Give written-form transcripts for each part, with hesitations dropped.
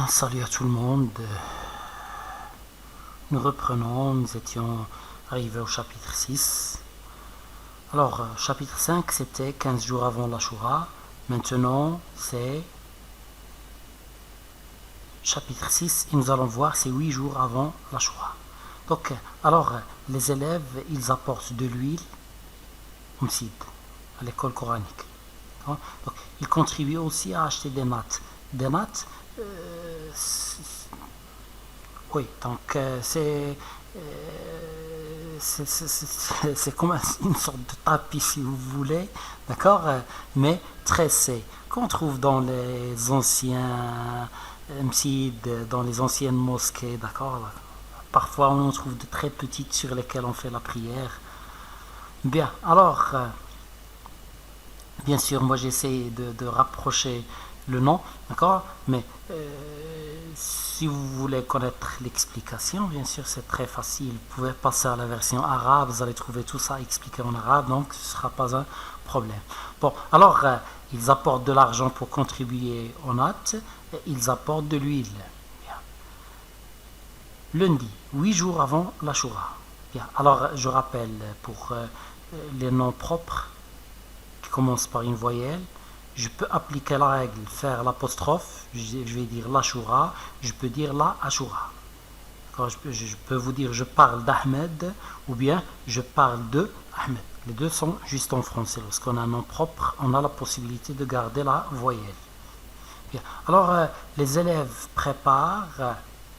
Salut à tout le monde. Nous reprenons, nous étions arrivés au chapitre 6. Alors, chapitre 5, c'était 15 jours avant l'Ashura. Maintenant, c'est chapitre 6 et nous allons voir, c'est 8 jours avant l'Ashura. Donc, alors, les élèves, ils apportent de l'huile au Msid, à l'école coranique. Donc, ils contribuent aussi à acheter des nattes. Des nattes, oui, donc c'est comme une sorte de tapis si vous voulez, d'accord, mais tressé, qu'on trouve dans les anciens msid, dans les anciennes mosquées, d'accord. Parfois on en trouve de très petites sur lesquelles on fait la prière. Bien, alors, bien sûr, moi j'essaie de rapprocher le nom, d'accord, mais si vous voulez connaître l'explication, bien sûr c'est très facile, vous pouvez passer à la version arabe, vous allez trouver tout ça expliqué en arabe, donc ce ne sera pas un problème. Bon, alors ils apportent de l'argent pour contribuer aux nattes, et ils apportent de l'huile. Bien. Lundi, 8 jours avant l'Ashura. Bien, alors je rappelle pour les noms propres qui commencent par une voyelle, je peux appliquer la règle, faire l'apostrophe, je vais dire l'Ashura, je peux dire la Ashura. Je peux vous dire je parle d'Ahmed ou bien je parle de Ahmed. Les deux sont juste en français. Lorsqu'on a un nom propre, on a la possibilité de garder la voyelle. Bien. Alors, les élèves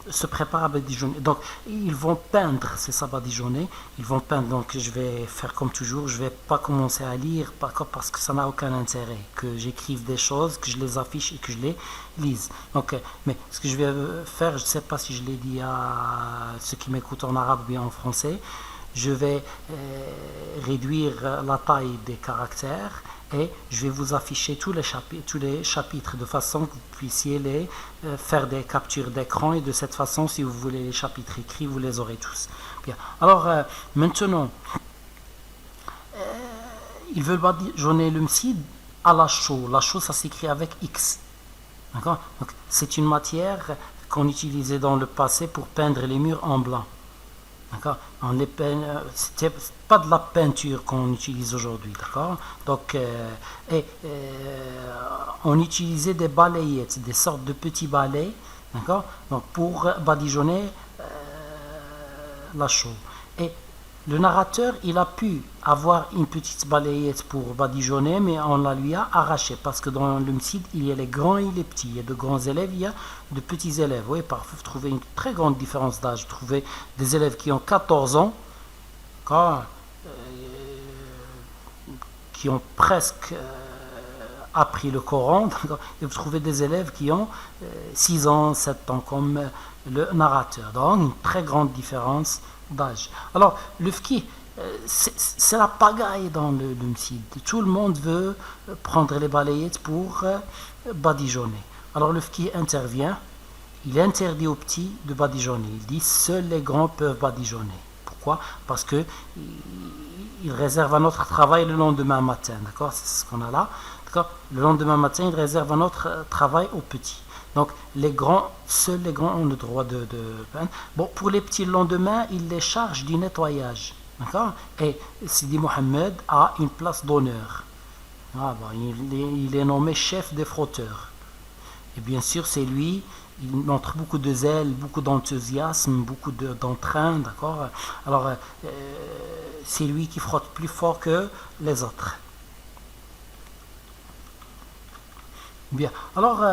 se préparent à badigeonner. Donc, ils vont peindre, c'est ça badigeonner. Ils vont peindre, donc je vais faire comme toujours, je ne vais pas commencer à lire parce que ça n'a aucun intérêt. Que j'écrive des choses, que je les affiche et que je les lise. Donc, mais ce que je vais faire, je ne sais pas si je l'ai dit à ceux qui m'écoutent en arabe ou bien en français, je vais réduire la taille des caractères et je vais vous afficher tous les chapitres de façon que vous puissiez les faire des captures d'écran et de cette façon, si vous voulez les chapitres écrits, vous les aurez tous. Bien. Alors, maintenant, ils veulent badigeonner le msid à la chaux. La chaux, ça s'écrit avec X. D'accord? Donc, c'est une matière qu'on utilisait dans le passé pour peindre les murs en blanc. D'accord? C'était pas de la peinture qu'on utilise aujourd'hui, d'accord? Donc, on utilisait des balayettes, des sortes de petits balais, d'accord? Donc, pour badigeonner la chaux. Et le narrateur, il a pu avoir une petite balayette pour badigeonner, mais on la lui a arrachée, parce que dans le msid, il y a les grands et les petits. Il y a de grands élèves, il y a de petits élèves. Oui, parfois, vous trouvez une très grande différence d'âge. Vous trouvez des élèves qui ont 14 ans, qui ont presque appris le Coran, et vous trouvez des élèves qui ont 6 ans, 7 ans, comme le narrateur. Donc, une très grande différence d'âge. Alors, le fki, c'est la pagaille dans le msid. Tout le monde veut prendre les balayettes pour badigeonner. Alors, le fki intervient, il interdit aux petits de badigeonner. Il dit seuls les grands peuvent badigeonner. Pourquoi? Parce que il réserve un autre travail le lendemain matin. D'accord? C'est ce qu'on a là. D'accord? Le lendemain matin, il réserve un autre travail aux petits. Donc, seuls les grands ont le droit de peindre. Bon, pour les petits, le lendemain, il les charge du nettoyage. D'accord? Et Sidi Mohamed a une place d'honneur. Il est nommé chef des frotteurs. Et bien sûr, c'est lui, il montre beaucoup de zèle, beaucoup d'enthousiasme, beaucoup d'entrain. D'accord? Alors, c'est lui qui frotte plus fort que les autres. Bien. Alors,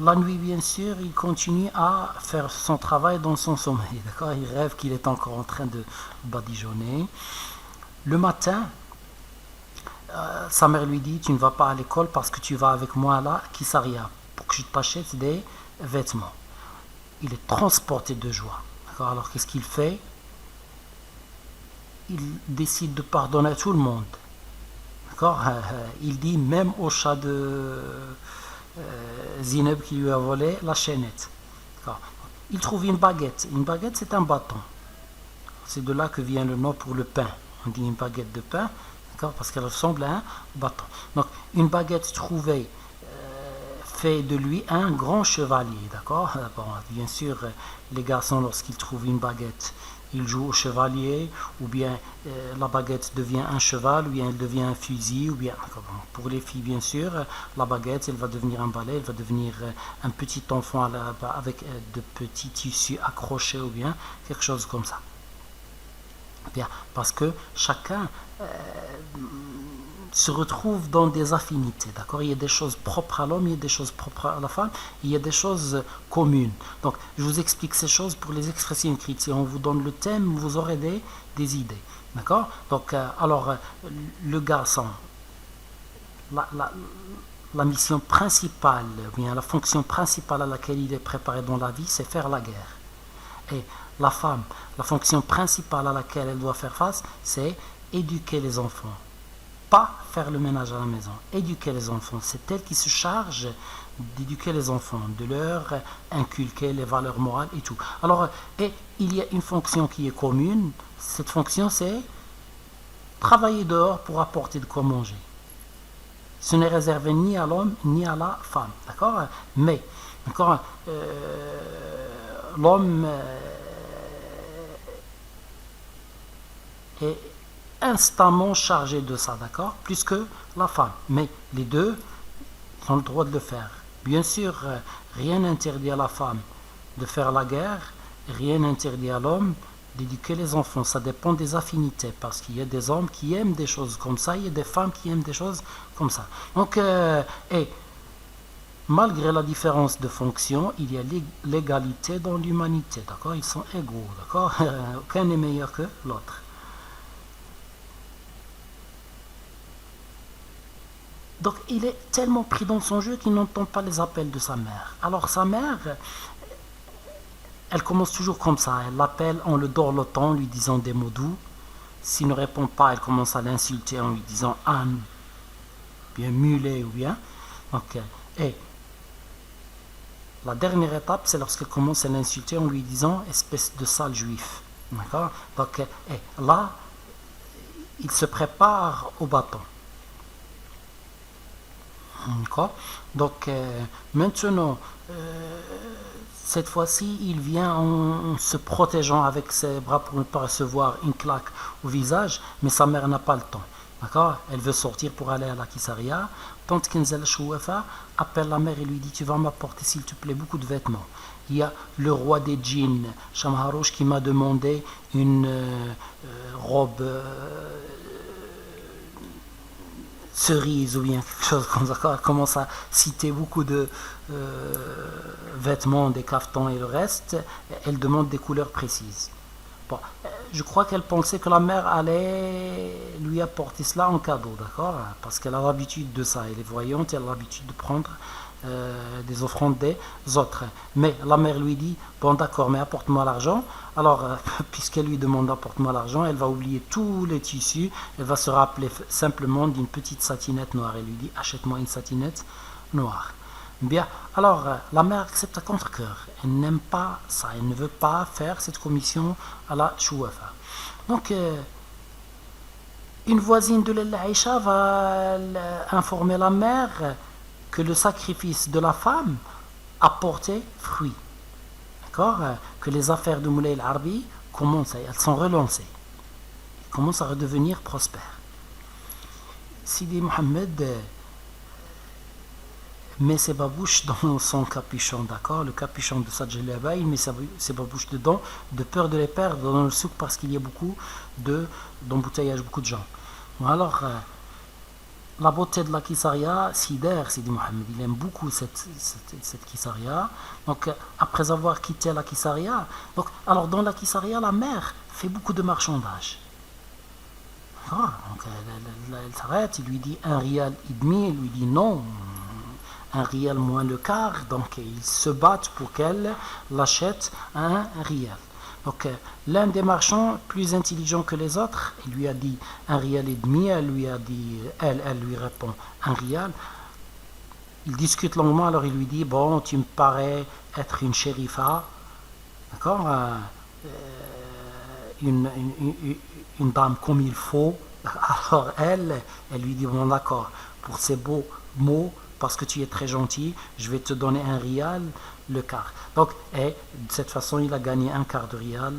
la nuit, bien sûr, il continue à faire son travail dans son sommeil. D'accord? Il rêve qu'il est encore en train de badigeonner. Le matin, sa mère lui dit, tu ne vas pas à l'école parce que tu vas avec moi là, Kisaria, pour que je t'achète des vêtements. Il est transporté de joie. D'accord? Alors, qu'est-ce qu'il fait? Il décide de pardonner à tout le monde. D'accord? Il dit même au chat de Zineb qui lui a volé la chaînette. D'accord? Il trouve une baguette. Une baguette, c'est un bâton. C'est de là que vient le nom pour le pain. On dit une baguette de pain, d'accord? Parce qu'elle ressemble à un bâton. Donc, une baguette trouvée fait de lui un grand chevalier, d'accord? Bon, bien sûr, les garçons, lorsqu'ils trouvent une baguette, ils jouent au chevalier, ou bien la baguette devient un cheval, ou bien elle devient un fusil, ou bien, bon, pour les filles, bien sûr, la baguette, elle va devenir un balai, elle va devenir un petit enfant avec de petits tissus accrochés, ou bien quelque chose comme ça. Bien, parce que chacun se retrouve dans des affinités, d'accord? Il y a des choses propres à l'homme, il y a des choses propres à la femme, il y a des choses communes. Donc, je vous explique ces choses pour les expresser écrites. Si on vous donne le thème, vous aurez des idées, d'accord? Donc, le garçon, la mission principale, bien la fonction principale à laquelle il est préparé dans la vie, c'est faire la guerre. Et la femme, la fonction principale à laquelle elle doit faire face, c'est éduquer les enfants. Pas faire le ménage à la maison, éduquer les enfants. C'est elle qui se charge d'éduquer les enfants, de leur inculquer les valeurs morales et tout. Alors, et il y a une fonction qui est commune. Cette fonction, c'est travailler dehors pour apporter de quoi manger. Ce n'est réservé ni à l'homme ni à la femme, d'accord? Mais, d'accord, l'homme est instamment chargé de ça, d'accord? Plus que la femme. Mais les deux ont le droit de le faire. Bien sûr, rien n'interdit à la femme de faire la guerre, rien n'interdit à l'homme d'éduquer les enfants. Ça dépend des affinités, parce qu'il y a des hommes qui aiment des choses comme ça, il y a des femmes qui aiment des choses comme ça. Donc, et malgré la différence de fonction, il y a l'égalité dans l'humanité, d'accord? Ils sont égaux, d'accord? Aucun n'est meilleur que l'autre. Donc il est tellement pris dans son jeu qu'il n'entend pas les appels de sa mère. Alors sa mère, elle commence toujours comme ça. Elle l'appelle en le dorlotant, lui disant des mots doux. S'il ne répond pas, elle commence à l'insulter en lui disant âne, bien mulet ou bien. Donc, et la dernière étape, c'est lorsqu'elle commence à l'insulter en lui disant espèce de sale juif. D'accord? Donc et là, il se prépare au bâton. D'accord. Donc maintenant, cette fois-ci, il vient en se protégeant avec ses bras pour ne pas recevoir une claque au visage, mais sa mère n'a pas le temps. D'accord. Elle veut sortir pour aller à la Kisaria. Tante Kenzel Chouefa appelle la mère et lui dit tu vas m'apporter s'il te plaît beaucoup de vêtements. Il y a le roi des djinns, Shamharouch, qui m'a demandé une robe cerise ou bien quelque chose comme ça. Elle commence à citer beaucoup de vêtements, des cafetans et le reste. Elle demande des couleurs précises. Bon, je crois qu'elle pensait que la mère allait lui apporter cela en cadeau, d'accord? Parce qu'elle a l'habitude de ça. Elle est voyante, elle a l'habitude de prendre des offrandes des autres. Mais la mère lui dit, bon d'accord, mais apporte-moi l'argent. Alors, puisqu'elle lui demande apporte-moi l'argent, elle va oublier tous les tissus, elle va se rappeler simplement d'une petite satinette noire. Elle lui dit, achète-moi une satinette noire. Bien, alors la mère accepte à contre-cœur. Elle n'aime pas ça, elle ne veut pas faire cette commission à la chouafa. Donc, une voisine de l'Aïcha va informer la mère que le sacrifice de la femme a porté fruit. D'accord? Que les affaires de Moulay al-Arbi commencent, elles sont relancées. Elles commencent à redevenir prospères. Sidi Mohammed met ses babouches dans son capuchon, d'accord? Le capuchon de sa djellaba, il met ses babouches dedans, de peur de les perdre dans le souk parce qu'il y a beaucoup d'embouteillage, beaucoup de gens. Alors, la beauté de la Kisaria sidère Sidi Mohammed. Il aime beaucoup cette Kisaria. Donc, après avoir quitté la Kisaria, alors dans la Kisaria, la mère fait beaucoup de marchandage. Donc, elle s'arrête, il lui dit un rial et demi, il lui dit non, un rial moins le quart, donc ils se battent pour qu'elle l'achète un rial. Donc l'un des marchands, plus intelligent que les autres, il lui a dit un rial et demi, elle lui répond un rial. Ils discutent longuement, alors il lui dit bon, tu me parais être une shérifa, d'accord, une dame comme il faut. Alors elle lui dit bon d'accord, pour ces beaux mots, parce que tu es très gentil, je vais te donner un rial, le quart. Donc, et de cette façon, il a gagné un quart de rial.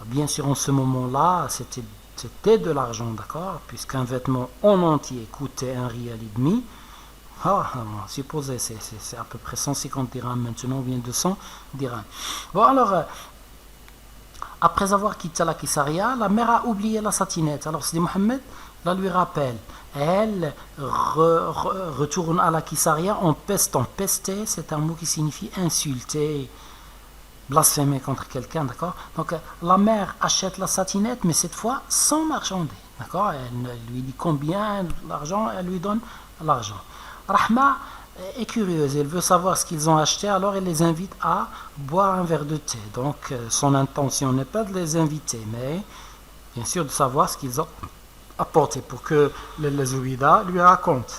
Bien sûr, en ce moment-là, c'était de l'argent, d'accord, puisqu'un vêtement en entier coûtait un rial et demi. Supposez, c'est à peu près 150 dirhams maintenant, ou bien 200 dirhams. Bon, alors, après avoir quitté la Kissaria, la mère a oublié la satinette. Alors Sidi Mohammed la lui rappelle. Elle retourne à la Kissaria en pestant. Pester, c'est un mot qui signifie insulter, blasphémer contre quelqu'un, d'accord. Donc la mère achète la satinette, mais cette fois sans marchander, d'accord. Elle lui dit combien l'argent, elle lui donne l'argent. Rahma est curieuse, elle veut savoir ce qu'ils ont acheté, alors elle les invite à boire un verre de thé. Donc son intention n'est pas de les inviter, mais bien sûr de savoir ce qu'ils ont apporté pour que les Zouida lui racontent.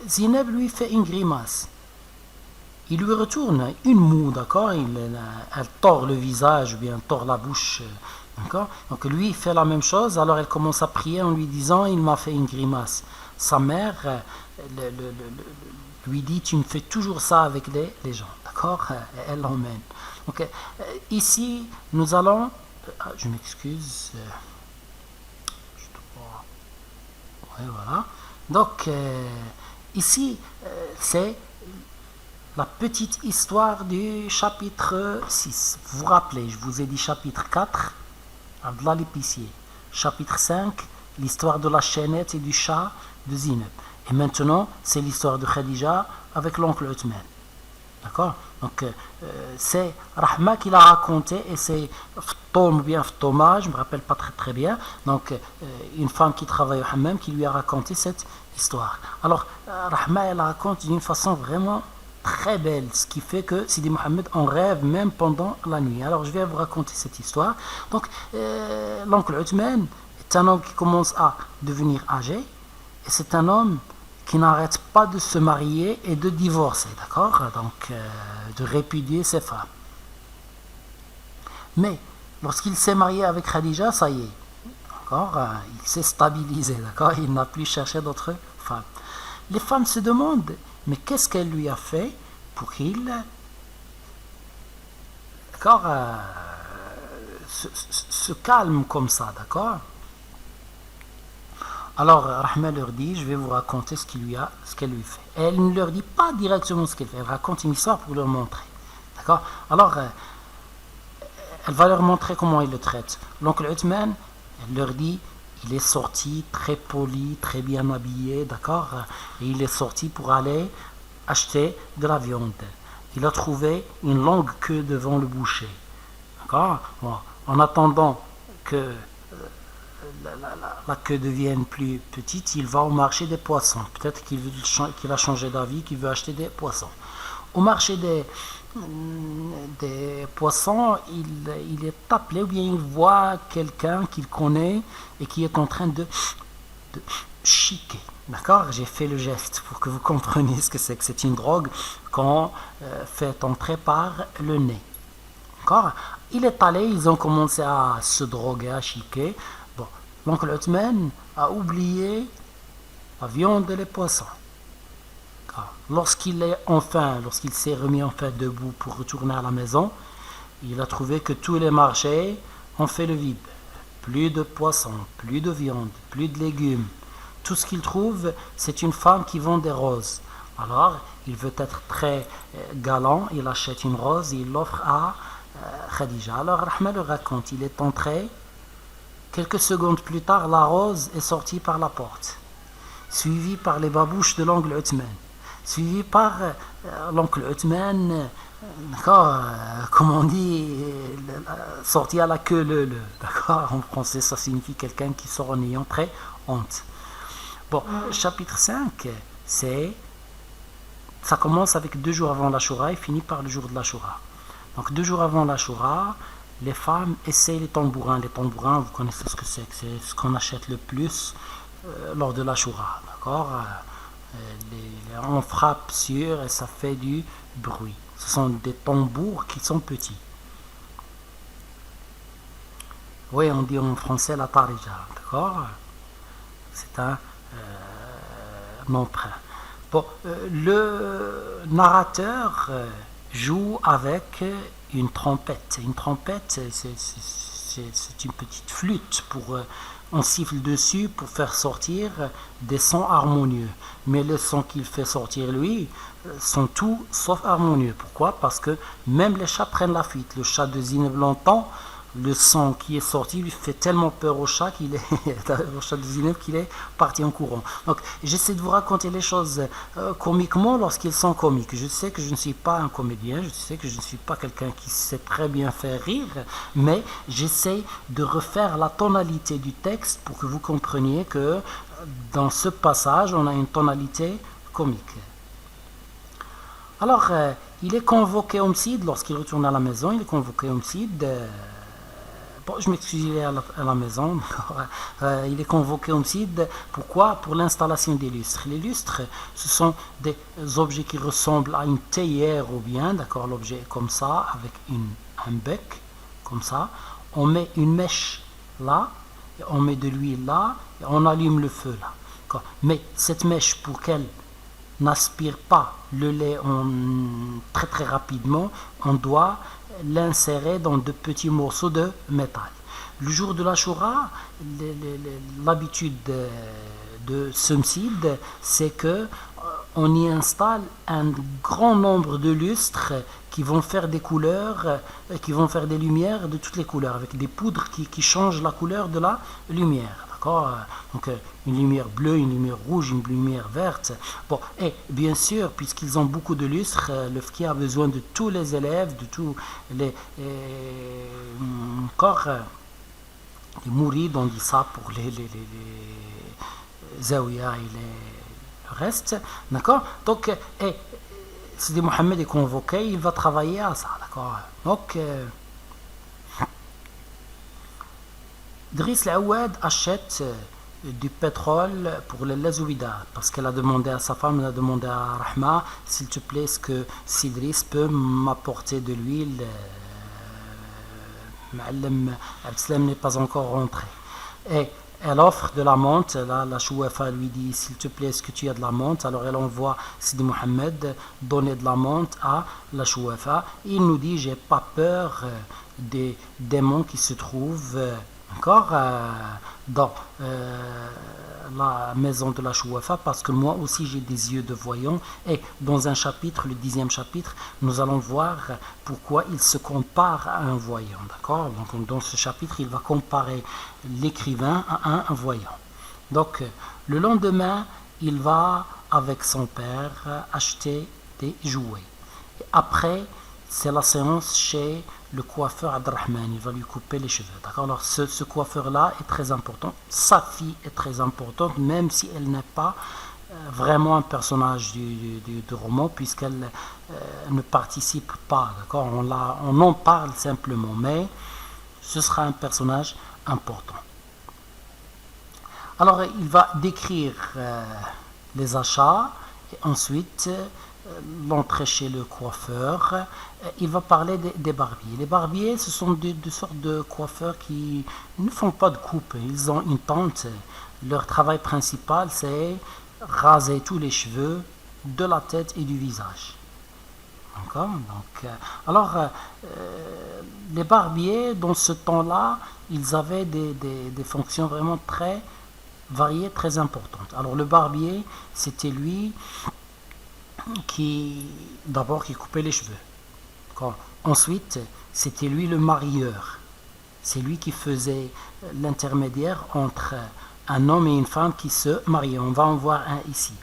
Zineb lui fait une grimace. Il lui retourne une moue, d'accord. Elle tord le visage ou bien tord la bouche, d'accord. Donc lui il fait la même chose, alors elle commence à prier en lui disant il m'a fait une grimace. Sa mère lui dit tu me fais toujours ça avec les gens, d'accord. Elle l'emmène. Donc ici nous allons, je m'excuse, ouais, voilà. Donc ici c'est la petite histoire du chapitre 6. Vous vous rappelez, je vous ai dit chapitre 4, Abdallah l'épicier. Chapitre 5, l'histoire de la chaînette et du chat de Zineb. Et maintenant, c'est l'histoire de Khadija avec l'oncle Uthman. D'accord. Donc, c'est Rahma qui l'a raconté et c'est Ftom ou bien Ftoma, je ne me rappelle pas très bien. Donc, une femme qui travaille au hammam qui lui a raconté cette histoire. Alors, Rahma, elle la raconte d'une façon vraiment très belle, ce qui fait que Sidi Mohammed en rêve même pendant la nuit. Alors je vais vous raconter cette histoire. Donc l'oncle Uthman est un homme qui commence à devenir âgé et c'est un homme qui n'arrête pas de se marier et de divorcer, d'accord, donc de répudier ses femmes. Mais lorsqu'il s'est marié avec Khadija, ça y est, d'accord, il s'est stabilisé, d'accord, il n'a plus cherché d'autres femmes. Les femmes se demandent mais qu'est-ce qu'elle lui a fait pour qu'il d'accord, se calme comme ça, d'accord. Alors Rahma leur dit je vais vous raconter ce qu'elle lui fait. Et elle ne leur dit pas directement ce qu'elle fait, elle raconte une histoire pour leur montrer, d'accord. Alors elle va leur montrer comment il le traite. L'oncle Uthman, elle leur dit il est sorti très poli, très bien habillé, d'accord, et il est sorti pour aller acheter de la viande. Il a trouvé une longue queue devant le boucher, d'accord. Bon, en attendant que la queue devienne plus petite, il va au marché des poissons. Peut-être qu'il a changé d'avis, qu'il veut acheter des poissons. Au marché des poissons, il est appelé ou bien il voit quelqu'un qu'il connaît et qui est en train de chiquer. D'accord, j'ai fait le geste pour que vous compreniez ce que c'est. Que c'est une drogue qu'on fait entrer par le nez. D'accord. Il est allé, ils ont commencé à se droguer, à chiquer. Bon, l'oncle Uthman a oublié la viande et les poissons. Lorsqu'il s'est remis enfin debout pour retourner à la maison, il a trouvé que tous les marchés ont fait le vide. Plus de poissons, plus de viande, plus de légumes. Tout ce qu'il trouve, c'est une femme qui vend des roses. Alors, il veut être très galant, il achète une rose et il l'offre à Khadija. Alors, Rahma le raconte, il est entré, quelques secondes plus tard, la rose est sortie par la porte, suivie par les babouches de l'oncle Uthman. Suivi par l'oncle Uthman, d'accord, comme on dit, sorti à la queue leu. D'accord, en français ça signifie quelqu'un qui sort en ayant très honte. Bon, chapitre 5, ça commence avec 2 jours avant l'Ashura et finit par le jour de l'Ashura. Donc 2 jours avant l'Ashura, les femmes essayent les tambourins. Les tambourins, vous connaissez ce que c'est ce qu'on achète le plus lors de l'Ashura, d'accord. On frappe sur et ça fait du bruit. Ce sont des tambours qui sont petits. Oui, on dit en français la tarija, d'accord. C'est un emprunt. Bon, le narrateur joue avec une trompette. Une trompette, c'est une petite flûte on siffle dessus pour faire sortir des sons harmonieux. Mais les sons qu'il fait sortir, lui, sont tout sauf harmonieux. Pourquoi? Parce que même les chats prennent la fuite. Le chat de Zineb l'entend, le son qui est sorti lui fait tellement peur au chat au chat de Zineb qu'il est parti en courant. Donc j'essaie de vous raconter les choses comiquement lorsqu'ils sont comiques. Je sais que je ne suis pas un comédien, je sais que je ne suis pas quelqu'un qui sait très bien faire rire, mais j'essaie de refaire la tonalité du texte pour que vous compreniez que dans ce passage on a une tonalité comique. Alors il est convoqué homicide lorsqu'il retourne à la maison, il est convoqué homicide. Bon, je m'excuse, il est à la maison. Il est convoqué homicide. Pourquoi? Pour l'installation des lustres. Les lustres, ce sont des objets qui ressemblent à une théière ou bien, d'accord, l'objet est comme ça, avec un bec, comme ça. On met une mèche là, et on met de l'huile là, et on allume le feu là. D'accord. Mais cette mèche, pour qu'elle n'aspire pas le lait très très rapidement, on doit l'insérer dans de petits morceaux de métal. Le jour de l'Ashura, l'habitude de ce msid, c'est que on y installe un grand nombre de lustres qui vont faire des couleurs, qui vont faire des lumières de toutes les couleurs, avec des poudres qui changent la couleur de la lumière. Donc une lumière bleue, une lumière rouge, une lumière verte. Bon, et bien sûr, puisqu'ils ont beaucoup de lustres, le fqih a besoin de tous les élèves, de tous les encore les mourides, on dit ça pour les zaouïas et le reste, d'accord. Donc, Sidi Mohamed est convoqué, il va travailler à ça, d'accord. Donc Driss Aouad achète du pétrole pour les Lazouida parce qu'elle a demandé à sa femme, elle a demandé à Rahma, s'il te plaît, est-ce que Sidris peut m'apporter de l'huile? Ma'alem Abdeslam n'est pas encore rentré. Et elle offre de la menthe, là, la chouafa lui dit, s'il te plaît, est-ce que tu as de la menthe? Alors elle envoie Sidi Mohamed donner de la menthe à la chouafa. Il nous dit, j'ai pas peur des démons qui se trouvent encore dans la maison de la chouafa, parce que moi aussi j'ai des yeux de voyant. Et dans un chapitre, le 10e chapitre, nous allons voir pourquoi il se compare à un voyant, d'accord. Donc dans ce chapitre, il va comparer l'écrivain à un voyant. Donc le lendemain, il va avec son père acheter des jouets. Et après, c'est la séance chez le coiffeur Abdelrahman, il va lui couper les cheveux. D'accord. Alors ce coiffeur-là est très important. Sa fille est très importante, même si elle n'est pas vraiment un personnage du roman, puisqu'elle ne participe pas. D'accord. On en parle simplement, mais ce sera un personnage important. Alors il va décrire les achats et ensuite l'entrée chez le coiffeur. Il va parler des barbiers. Les barbiers, ce sont deux sortes de coiffeurs qui ne font pas de coupe. Ils ont une tente. Leur travail principal, c'est raser tous les cheveux de la tête et du visage. D'accord. Donc, alors, les barbiers, dans ce temps-là, ils avaient des fonctions vraiment très variées, très importantes. Alors, le barbier, c'était lui qui coupait les cheveux. Ensuite, c'était lui le marieur. C'est lui qui faisait l'intermédiaire entre un homme et une femme qui se mariaient. On va en voir un ici.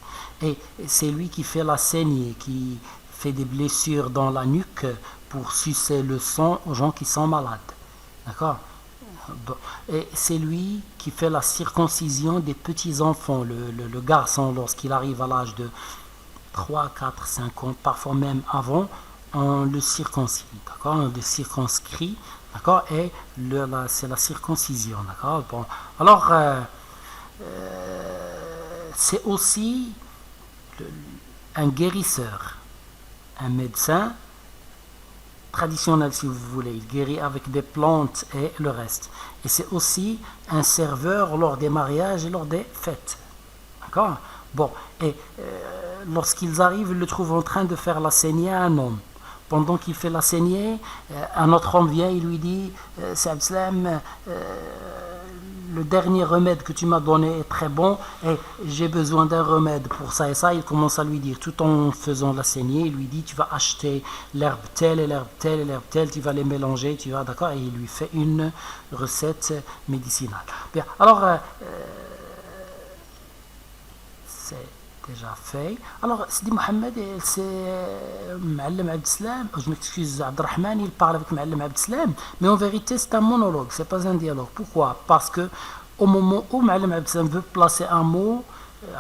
Et c'est lui qui fait la saignée, qui fait des blessures dans la nuque pour sucer le sang aux gens qui sont malades. D'accord. Et c'est lui qui fait la circoncision des petits enfants. Le garçon, lorsqu'il arrive à l'âge de 3, 4, 5 ans, parfois même avant, on le circoncis, d'accord, on le circonscrit, d'accord, et c'est la circoncision, d'accord. Bon, alors c'est aussi un guérisseur, un médecin traditionnel si vous voulez, il guérit avec des plantes et le reste. Et c'est aussi un serveur lors des mariages et lors des fêtes, D'accord? Bon, et lorsqu'ils arrivent, ils le trouvent en train de faire la saignée à un homme. Pendant qu'il fait la saignée, un autre homme vient et lui dit c'est Abdeslam, le dernier remède que tu m'as donné est très bon et j'ai besoin d'un remède pour ça et ça. Il commence à lui dire, tout en faisant la saignée, il lui dit tu vas acheter l'herbe telle et l'herbe telle et l'herbe telle, tu vas les mélanger, tu vas, d'accord, et il lui fait une recette médicinale. Bien, alors c'est déjà fait. Alors, Sidi Mohamed, c'est Ma'alem Abdeslam, je m'excuse, Abdelrahman, il parle avec Ma'alem Abdeslam, mais en vérité, c'est un monologue, c'est pas un dialogue. Pourquoi? Parce que au moment où Ma'alem Abdeslam veut placer un mot,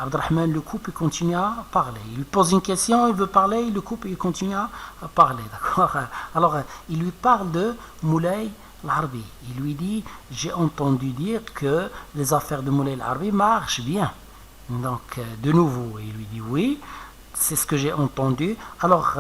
Abdelrahman le coupe et continue à parler. Il lui pose une question, il veut parler, il le coupe et il continue à parler. D'accord? Alors, il lui parle de Moulay Larbi. Il lui dit, j'ai entendu dire que les affaires de Moulay Larbi marchent bien. Donc, de nouveau, il lui dit oui, c'est ce que j'ai entendu. Alors,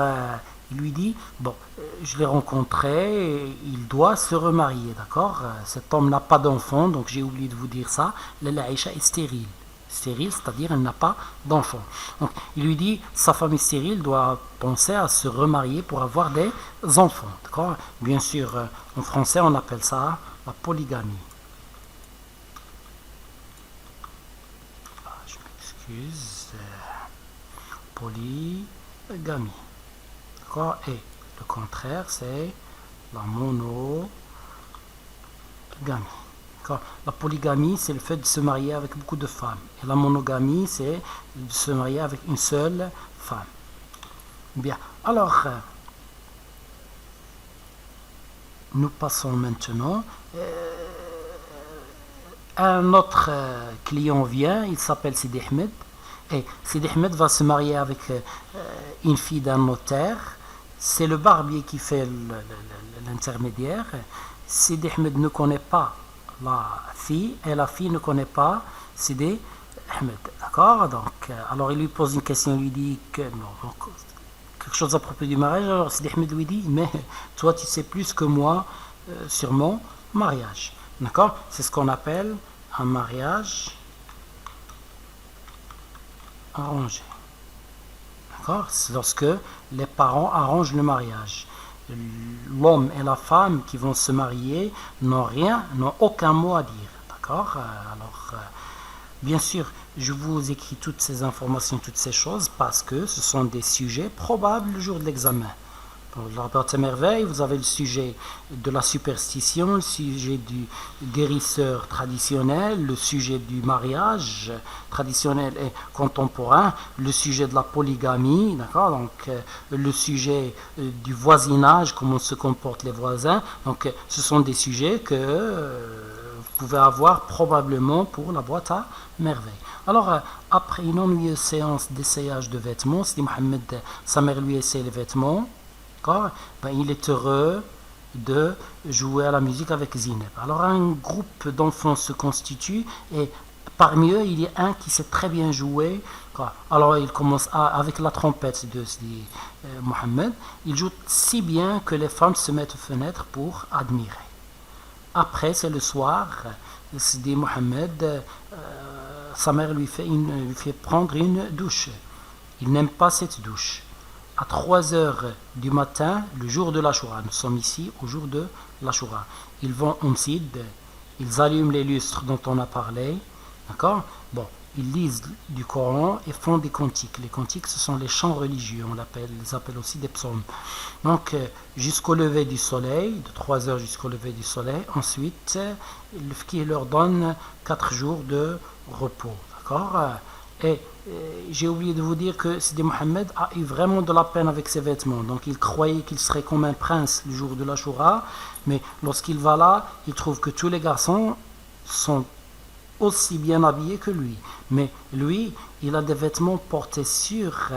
il lui dit, bon, je l'ai rencontré, il doit se remarier, d'accord? Cet homme n'a pas d'enfant, donc j'ai oublié de vous dire ça. Lala Aïcha est stérile. Stérile, c'est-à-dire elle n'a pas d'enfant. Donc, il lui dit, sa femme est stérile, doit penser à se remarier pour avoir des enfants, d'accord? Bien sûr, en français, on appelle ça la polygamie. Polygamie. D'accord? Et le contraire, c'est la monogamie. D'accord? La polygamie, c'est le fait de se marier avec beaucoup de femmes. Et la monogamie, c'est de se marier avec une seule femme. Bien. Alors, nous passons maintenant. Un autre client vient, il s'appelle Sidi Ahmed. Et Sidi Ahmed va se marier avec une fille d'un notaire. C'est le barbier qui fait l'intermédiaire. Sidi Ahmed ne connaît pas la fille et la fille ne connaît pas Sidi Ahmed. D'accord? Donc, alors il lui pose une question, il lui dit que non, donc, quelque chose à propos du mariage. Alors Sidi Ahmed lui dit, mais toi tu sais plus que moi sur mon mariage. D'accord? C'est ce qu'on appelle un mariage arrangé. D'accord? C'est lorsque les parents arrangent le mariage. L'homme et la femme qui vont se marier n'ont aucun mot à dire. D'accord? Alors, bien sûr, je vous écris toutes ces informations, toutes ces choses, parce que ce sont des sujets probables le jour de l'examen. Lors de la merveille, vous avez le sujet de la superstition, le sujet du guérisseur traditionnel, le sujet du mariage traditionnel et contemporain, le sujet de la polygamie, d'accord, donc le sujet du voisinage, comment se comportent les voisins. Donc, ce sont des sujets que vous pouvez avoir probablement pour la boîte à merveille. Alors, après une ennuyeuse séance d'essayage de vêtements, Sidi Mohamed, sa mère lui essaie les vêtements. Ben, il est heureux de jouer à la musique avec Zineb. Alors un groupe d'enfants se constitue et parmi eux il y a un qui sait très bien jouer. Alors il commence avec la trompette de Sidi Mohamed. Il joue si bien que les femmes se mettent aux fenêtres pour admirer. Après c'est le soir, Sidi Mohamed, sa mère lui fait prendre une douche. Il n'aime pas cette douche. À 3 heures du matin, le jour de l'Ashura, nous sommes ici au jour de l'Ashura, ils vont au Msid, ils allument les lustres dont on a parlé, d'accord? Bon, ils lisent du Coran et font des cantiques. Les cantiques, ce sont les chants religieux, on les appelle aussi des psaumes. Donc, jusqu'au lever du soleil, de 3 heures jusqu'au lever du soleil, ensuite, le fqih leur donne 4 jours de repos, d'accord? Et j'ai oublié de vous dire que Sidi Mohamed a eu vraiment de la peine avec ses vêtements. Donc il croyait qu'il serait comme un prince le jour de l'Ashura, mais lorsqu'il va là, il trouve que tous les garçons sont aussi bien habillés que lui. Mais lui, il a des vêtements portés sur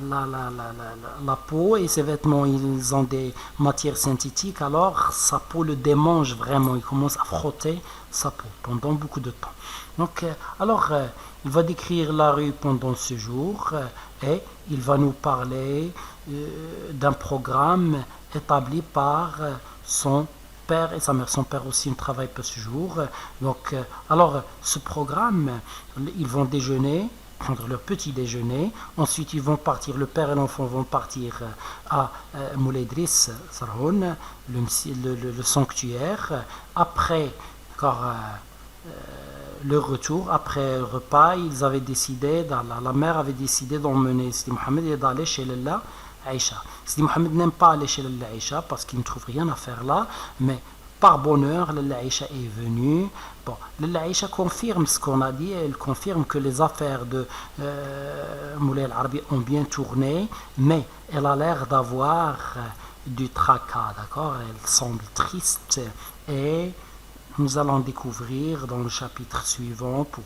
la peau et ses vêtements, ils ont des matières synthétiques, alors sa peau le démange vraiment. Il commence à frotter sa peau pendant beaucoup de temps. Donc, il va décrire la rue pendant ce jour et il va nous parler d'un programme établi par son père et sa mère. Son père aussi ne travaille pas ce jour. Donc, alors, ce programme, ils vont déjeuner, prendre leur petit déjeuner. Ensuite, ils vont partir, le père et l'enfant vont partir à Moulay Idriss Sarhoun, le sanctuaire. Après, car le retour, après le repas, ils avaient décidé, la mère avait décidé d'emmener Sidi Mohamed et d'aller chez Lalla Aïcha. Sidi Mohamed n'aime pas aller chez Lalla Aïcha parce qu'il ne trouve rien à faire là, mais par bonheur, Lalla Aïcha est venue. Bon, Lalla Aïcha confirme ce qu'on a dit, elle confirme que les affaires de Moulay Al-Arabi ont bien tourné, mais elle a l'air d'avoir du tracas, d'accord? Elle semble triste et nous allons découvrir dans le chapitre suivant pourquoi